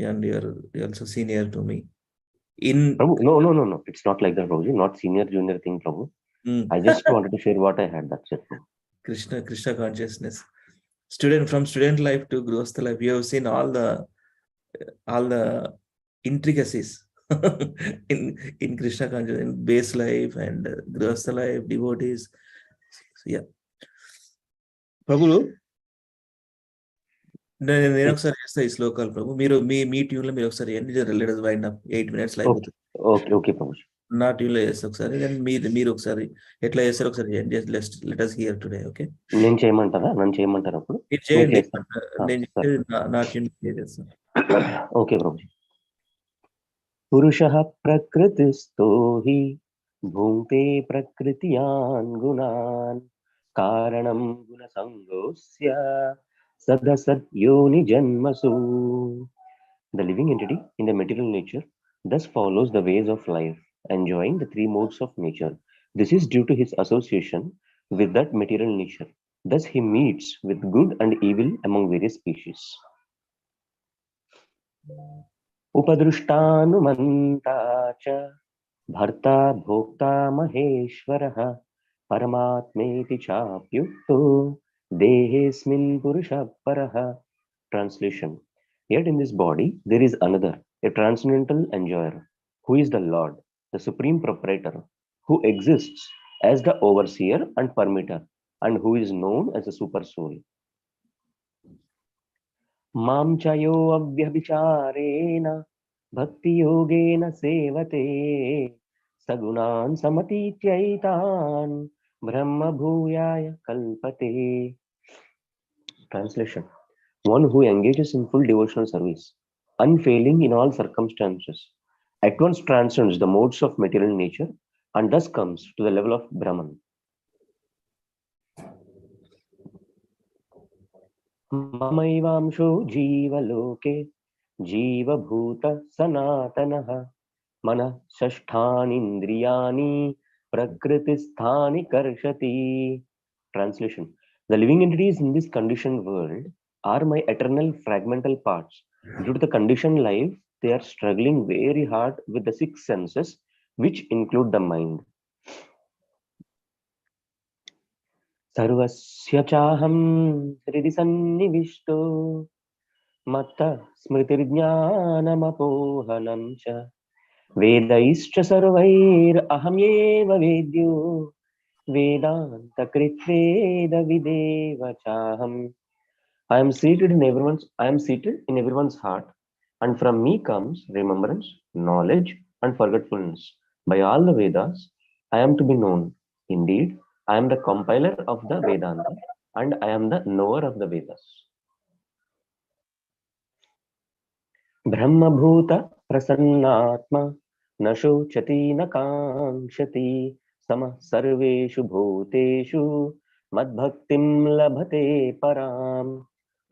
and you're also senior to me. Prabhu, no. It's not like that, Prabhuji. Not senior, junior thing, Prabhu. I just wanted to share what I had. That's it. Krishna consciousness. From student life to growth life, you have seen all the intricacies in Krishna consciousness, in base life and growth life, devotees. So, yeah. Prabhu, నేను ఒకసారి చేస్తా ఈ శ్లోకాలు ప్రభు మీరు మీ tune లో మీరు ఒకసారి let us wind up 8 minutes లో అయిపోతుంది. ఓకే ప్రభు. నా ట్యూన్ లో చేస్తే ఒకసారి then మీరు ఒకసారి ఎట్లా చేస్తారో ఒకసారి చేయండి. let us hear today. Okay, నేను చేయమంటారా? నన్ను చేయమంటారా? అప్పుడు మీరు చేయండి, నేను నా ట్యూన్ చేస్తాను. ఓకే ప్రభు. పురుషః ప్రకృతిస్థో హి భుంక్తే ప్రకృతియాన్ గుణాన్ కారణం గుణసంగోస్య సదసత్ యోని జన్మసు. The living entity in the material nature thus follows the ways of life, enjoying the 3 modes of nature. This is due to his association with that material nature. Thus he meets with good and evil among various species. Upadrushtanumanta cha bharta bhokta maheshwarah paramatmeti chapyukto dehesmin purusha parah. Translation. Yet in this body there is another, a transcendental enjoyer, who is the Lord, the supreme proprietor, who exists as the overseer and permitter, and who is known as the super soul. Mam chayo avyabhicharena bhakti yogena sevate sagunan samatitaitan brahma bhuyaya kalpate. Translation. One who engages in full devotional service, unfailing in all circumstances, at once transcends the modes of material nature and thus comes to the level of Brahman. Mamaivamsho jiva loke jiva bhuta sanatanaha mana sashthani indriyani prakritisthani karshati. Translation. The living entities in this conditioned world are my eternal fragmental parts. Due to the conditioned life, they are struggling very hard with the 6 senses, which include the mind. Sarvasya chaham hridi sannivishto matta smritirjnanamapohanam cha vedaischa sarvair aham eva vedyo vedanta kritveda videva chaham. I am seated in everyone's heart, and from me comes remembrance, knowledge, and forgetfulness. By all the Vedas, I am to be known. Indeed, I am the compiler of the Vedanta, and I am the knower of the Vedas. Brahma bhuta prasannatma nashochati nakamshati sama sarveshu bhuteshu madbhaktim labhate param.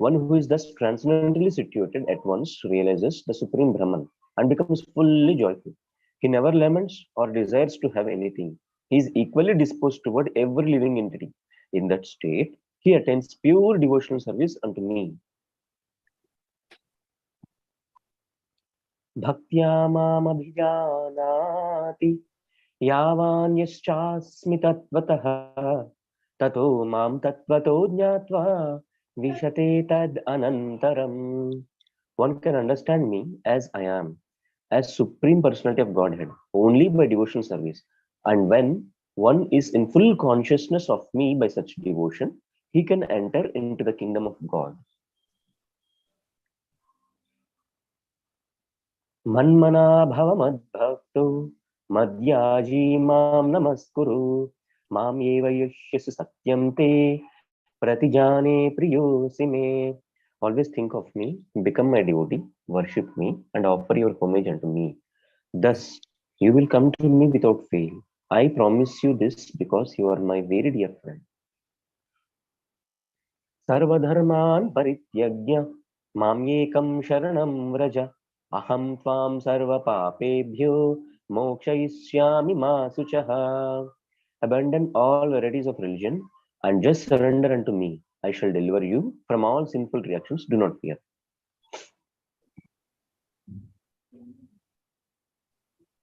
One who is thus transcendently situated at once realizes the supreme Brahman and becomes fully joyful. He never laments or desires to have anything. He is equally disposed toward every living entity. In that state, he attains pure devotional service unto me. Bhaktya mam abhijanati yavanyashchasmi tatvatah tato mam tatvato jnatva vishate tad anantaram. One can understand me as I am, as Supreme Personality of Godhead, only by devotional service. And when one is in full consciousness of me by such devotion, he can enter into the kingdom of God. Manmana bhava madbhakto madhyaji mam namaskuru mam eva yashyasi satyam te pratijane priyosi me. Always think of me, become my devotee, worship me, and offer your homage unto me. Thus, you will come to me without fail. I promise you this because you are my very dear friend. Sarvadharman parityagya mamyekam sharanam vraja aham tvam sarva papebhyo mokshayishyami ma suchaha. Abandon all varieties of religion and just surrender unto me. I shall deliver you from all sinful reactions. Do not fear.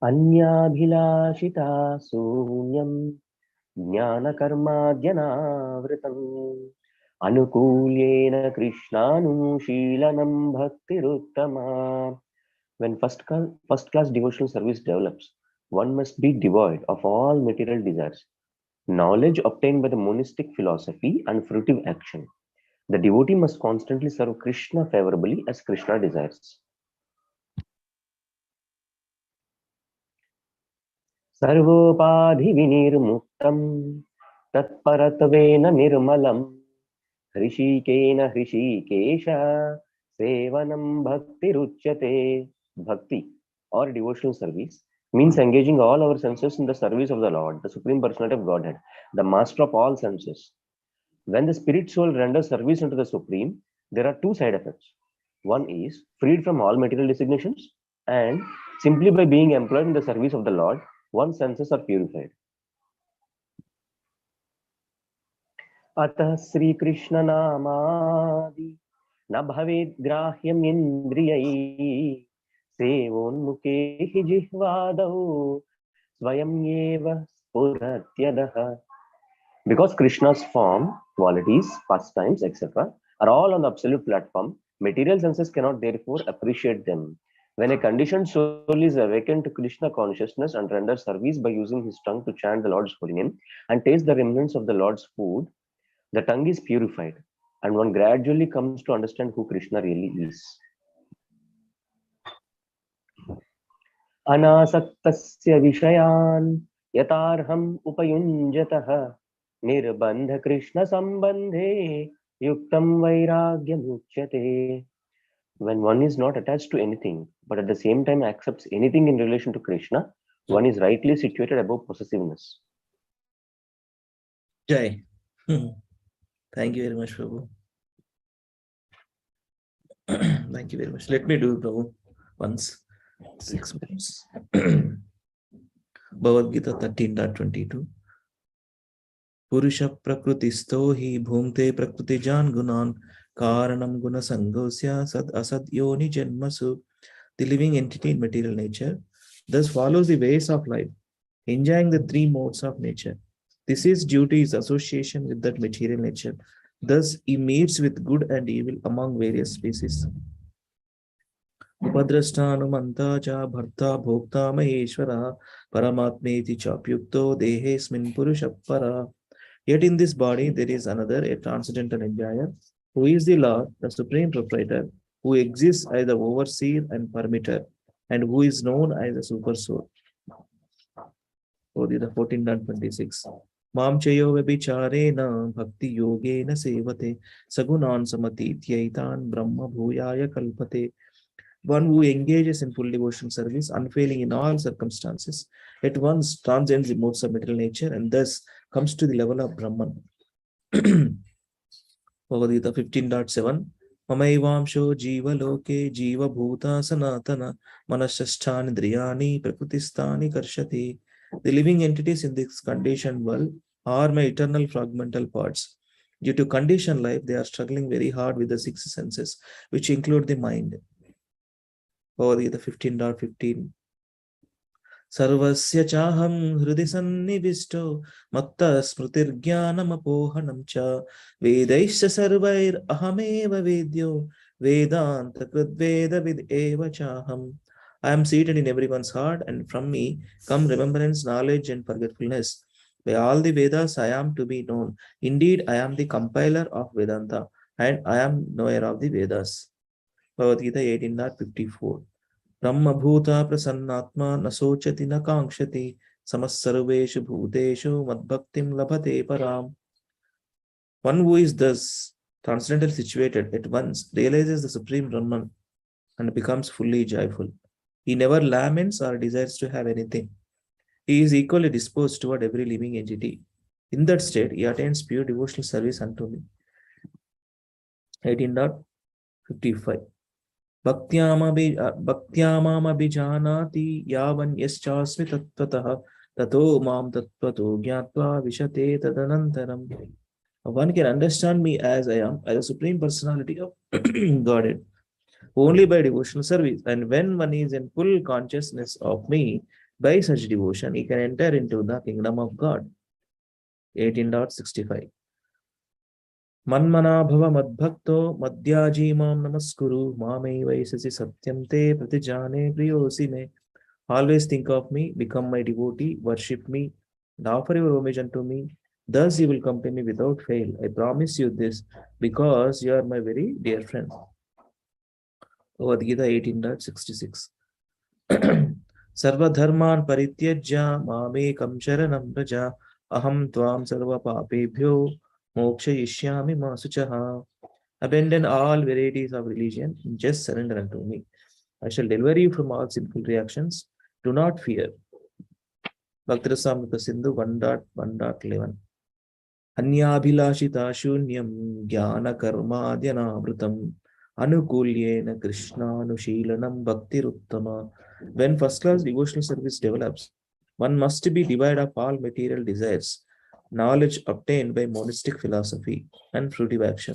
Anyabhilashita sunyam jnanakarmadhyanavritam anukulyena krishnanushilanam bhaktiruttama. When first class devotional service develops, one must be devoid of all material desires. Knowledge obtained by the monistic philosophy and fruitive action. The devotee must constantly serve Krishna favorably as Krishna desires. Sarvopadhi vinirmuktam tatparatavena nirmalam hrishikena hrishikesha sevanam bhaktiruchyate. Bhakti or devotional service means engaging all our senses in the service of the Lord, the Supreme Personality of Godhead, the master of all senses. When the spirit soul renders service unto the Supreme, there are two side effects. One is freed from all material designations, and simply by being employed in the service of the Lord, one's senses are purified. Atah Sri Krishna Namadi na bhavet grahyam indriyai sevonmuke hi jihvadau swayam eva spuratyadaha. Because Krishna's form, qualities, pastimes, etc. are all on the absolute platform, material senses cannot therefore appreciate them. When a conditioned soul is awakened to Krishna consciousness and renders service by using his tongue to chant the Lord's holy name and taste the remnants of the Lord's food, the tongue is purified and one gradually comes to understand who Krishna really is. Anasaktasya vishayan yatarham upayunjatah nirbandha Krishna sambandhe yuktam vairagyam uchyate. When one is not attached to anything, but at the same time accepts anything in relation to Krishna, one is rightly situated above possessiveness. Jai. Thank you very much, Prabhu. Thank you very much. Let me do it, Prabhu, once. 6 minutes. Bhagavad Gita 13.22. Purusha prakrutisto hi bhumte prakrutijan gunan karanam guna sangosya sad asad yoni janmasu. The living entity in material nature thus follows the ways of life, enjoying the three modes of nature. This is due to his association with that material nature. Thus, he meets with good and evil among various species. Upadrashtanumanta cha bharta bhokta maheshwara paramatmeti chapyukto dehesmin purushapara. Yet in this body there is another, a transcendental enjoyer, who is the Lord, the supreme proprietor, who exists as the overseer and permitter, and who is known as the super soul. The 14.26. Mam chayo vabhicharena bhakti yogena sevate sagunan samatityaitan brahma bhuyaya kalpate. One who engages in full devotion service, unfailing in all circumstances, at once transcends the modes of material nature and thus comes to the level of Brahman. Bhagavad Gita 15.7. Mamaivamsho jiva loke jiva bhuta sanatana manashasthani driyani prakrutistani karshati. The living entities in this conditioned world are my eternal fragmental parts. Due to conditioned life, they are struggling very hard with the six senses, which include the mind. Bhagavad Gita 15.15. Sarvasya chaham hridi sannivisto matta smritirgyanamapohanam cha vedaisya sarvair ahameva vedyo vedanta kridveda vid eva chaham. I am seated in everyone's heart, and from me come remembrance, knowledge, and forgetfulness. By all the Vedas I am to be known. Indeed, I am the compiler of Vedanta, and I am knower of the Vedas. Bhagavad Gita 18.54. Brahma bhuta prasannatma na sochati na kankshati samasarveshu bhuteshu madbhaktim labhate param. One who is thus transcendental situated at once realizes the Supreme Brahman and becomes fully joyful. He never laments or desires to have anything. He is equally disposed toward every living entity. In that state, he attains pure devotional service unto me. 18.55 Bhaktyamabhijanati yavan yaschasmi tattvataha tato mam tattvato gyatva vishate tadanantaram. One can understand me as I am, as a Supreme Personality of Godhead, only by devotional service. And when one is in full consciousness of me, by such devotion, he can enter into the kingdom of God. 18.65 Manmana bhava madbhakto madhyaji mam namaskuru mame vaisasi satyam te pratijane priyosi me. Always think of me, become my devotee, worship me, and offer your homage unto me. Thus you will come to me without fail. I promise you this because you are my very dear friend. Bhagavad Gita 18.66 Sarva dharman parityajya mamekam sharanam praja aham tvam sarva papebhyo mokshayishyami ma suchaha. Abandon all varieties of religion and just surrender unto me. I shall deliver you from all sinful reactions. Do not fear. Bhaktirasamrita Sindhu 1.1.11 Anyabhilashita shunyam jnana karmadyanavritam anukulyena krishnanushilanam bhaktiruttama. When first class devotional service develops, one must be devoid of all material desires, knowledge obtained by monastic philosophy, and fruitive action.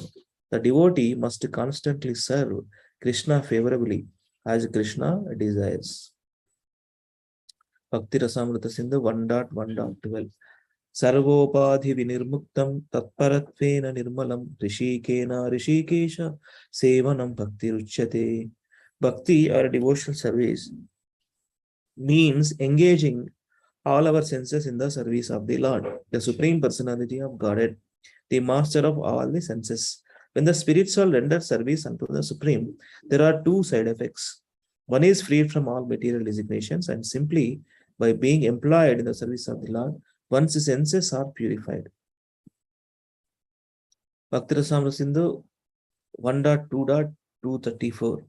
The devotee must constantly serve Krishna favorably as Krishna desires. Bhakti Rasamrita Sindhu 1.1.12 Sarvopadhi vinirmuktam tatparatvena nirmalam rishikena rishikesha sevanam bhakti ruchyate. Bhakti or devotional service means engaging all our senses in the service of the Lord, the Supreme Personality of Godhead, the master of all the senses. When the spirit soul renders service unto the Supreme, there are two side effects. One is freed from all material designations, and simply by being employed in the service of the Lord, one's senses are purified. Bhakti Rasamrita Sindhu 1.2.234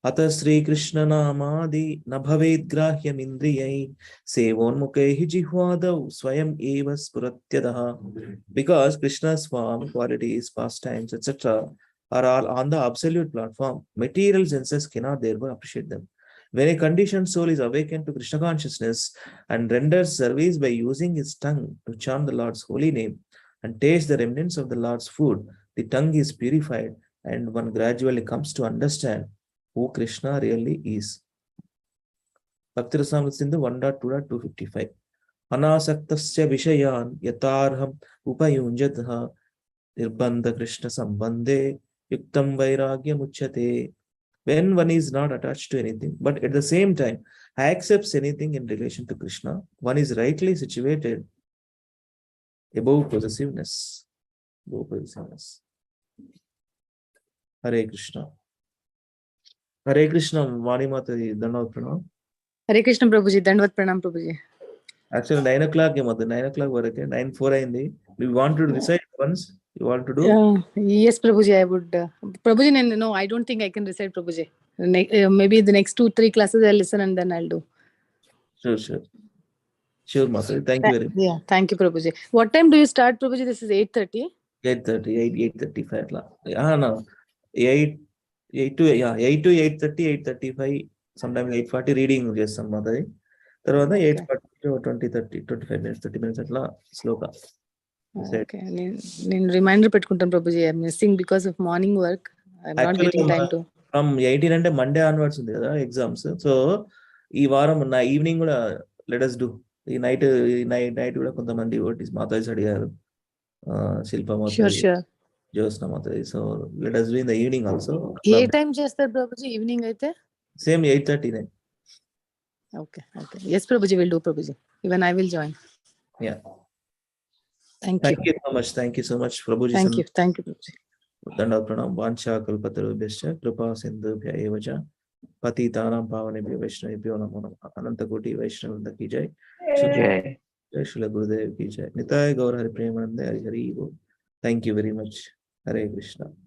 Ata Sri Krishna Namadi Nabhavet Grahyam Indriyai Sevonmukaihi Jihvadav Swayam Eva Spuratyadaha. Because Krishna's form, qualities, pastimes, etc. are all on the absolute platform, material senses cannot therefore appreciate them. When a conditioned soul is awakened to Krishna consciousness and renders service by using his tongue to chant the Lord's holy name and taste the remnants of the Lord's food, the tongue is purified and one gradually comes to understand who Krishna really is. Bhakti Rasamrita Sindhu 1.2.255 Anasaktasya Vishayan Yatarham Upayunjatha Nirbandha Krishna Sambandhe Yuktam Vairagya Muchyate. When one is not attached to anything, but at the same time accepts anything in relation to Krishna, one is rightly situated above possessiveness. Hare Krishna. Hare Krishna, Vani Mataji, Dandavat Pranam. Hare Krishna Prabhuji, Dandavat Pranam Prabhuji. Actually, 9 o'clock, 9 o'clock, 9:04 aindi. We want to recite once. You want to do? Yes, Prabhuji, I would. Prabhuji, no, I don't think I can recite Prabhuji. Maybe the next 2-3 classes I'll listen and then I'll do. Sure. Sure, Mataji. Thank you very much. Yeah, thank you, Prabhuji. What time do you start, Prabhuji? This is 8:30. 8:35 la. No. 8 to 8:30, 8:35, sometimes 8:40 reading చేస్తాం Mataji. తర్వాత 8:40 to 20-30, 25 minutes, 30 minutes అట్లా sloka. Okay. నేను reminder పెట్టుకుంటాను Prabhuji. I'm missing because of morning work. I'm not getting time to. From 18 అంటే Monday onwards ఉంది కదా exams. So ఈ వారం నా ఈవినింగ్ కూడా లెట్ us do. ఈ నైట్ కూడా కొంతమంది ఓటీస్ మాతాజీ అడిగారు. Shilpa Mataji, Jyotsna Mataji. So let us do in the evening also. ఏ టైం చేస్తారు Prabhuji? ఈవినింగ్ అయితే same 8:30. Okay. Yes, Prabhuji, will do, Prabhuji. Even I will join. Yeah. Thank you so much. Thank you so much, Prabhuji. Thank you, Prabhuji. Dandavat Pranam. Vancha kalpatarubhyascha kripa sindhubhya eva cha पतितानां पावनेभ्यो वैष्णवेभ्यो नमो नमः। अनंत कोटि वैष्णव वृंद की जय। जय जय श्रील गुरुदेव की जय। निताय गौर हरि प्रेमानंद हरि हरि बोल। Thank you very much. Hare Krishna.